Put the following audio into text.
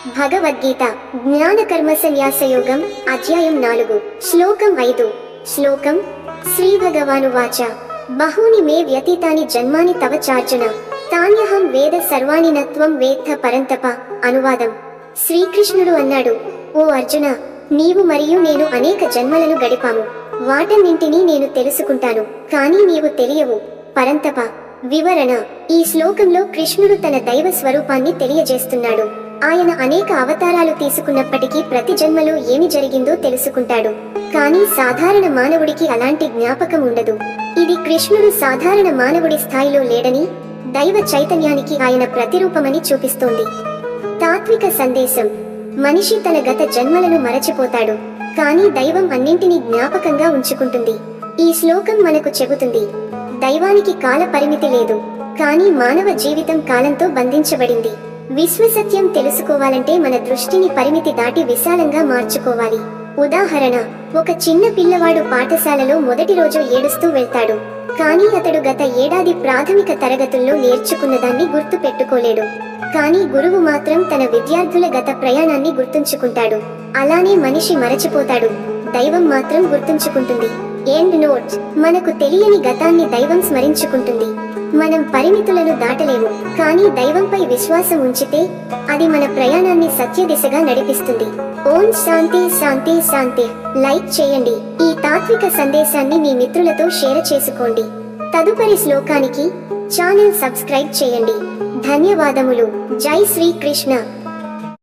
భగవద్గీత జ్ఞానకర్మ సన్యాసయోగం అధ్యాయం 4 శ్లోకం 5 శ్లోకం శ్రీ భగవానువాచ బహూని మే వ్యతీతాని జన్మాని తవ చార్జున తాన్యహం వేద సర్వాణి నత్వం వేత్త పరంతప. అనువాదం: శ్రీకృష్ణుడు అన్నాడు, ఓ అర్జున, నీవు మరియు నేను అనేక జన్మలను గడిపాము. వాటన్నింటినీ నేను తెలుసుకుంటాను, కానీ నీవు తెలియవు పరంతప. వివరణ: ఈ శ్లోకంలో కృష్ణుడు తన దైవ స్వరూపాన్ని తెలియజేస్తున్నాడు. ఆయన అనేక అవతారాలు తీసుకున్నప్పటికీ ప్రతి జన్మలో ఏమి జరిగిందో తెలుసుకుంటాడు. కానీ సాధారణ మానవుడికి అలాంటి జ్ఞాపకం ఉండదు. ఇది కృష్ణుడు సాధారణ మానవుడి స్థాయిలో లేడని, దైవ చైతన్యానికి ఆయన ప్రతిరూపమని చూపిస్తోంది. తాత్విక సందేశం: మనిషి తన గత జన్మలను మరచిపోతాడు, కానీ దైవం అన్నింటినీ జ్ఞాపకంగా ఉంచుకుంటుంది. ఈ శ్లోకం మనకు చెబుతుంది, దైవానికి కాల పరిమితి లేదు, కానీ మానవ జీవితం కాలంతో బంధించబడింది. విశ్వసత్యం తెలుసుకోవాలంటే మన దృష్టిని పరిమితి దాటి విశాలంగా మార్చుకోవాలి. ఉదాహరణ: ఒక చిన్న పిల్లవాడు పాఠశాలలో మొదటి రోజు ఏడుస్తూ వెళ్తాడు, కానీ అతడు గత ఏడాది ప్రాథమిక తరగతుల్లో నేర్చుకున్నదాన్ని గుర్తు పెట్టుకోలేడు. కానీ గురువు మాత్రం తన విద్యార్థుల గత ప్రయాణాన్ని గుర్తుంచుకుంటాడు. అలానే మనిషి మరచిపోతాడు, దైవం మాత్రం గుర్తుంచుకుంటుంది. ఎండ్ నోట్: మనకు తెలియని గతాన్ని దైవం స్మరించుకుంటుంది. మనం పరిమితులను దాటలేము, కానీ దైవంపై విశ్వాసం ఉంచితే అది మన ప్రయాణాన్ని సత్య దిశగా నడిపిస్తుంది. ఓం శాంతి శాంతి శాంతి. లైక్ చేయండి. ఈ తాత్విక సందేశాన్ని మీ మిత్రులతో షేర్ చేసుకోండి. తదుపరి శ్లోకానికి ఛానల్ సబ్స్క్రైబ్ చేయండి. ధన్యవాదములు. జై శ్రీకృష్ణ.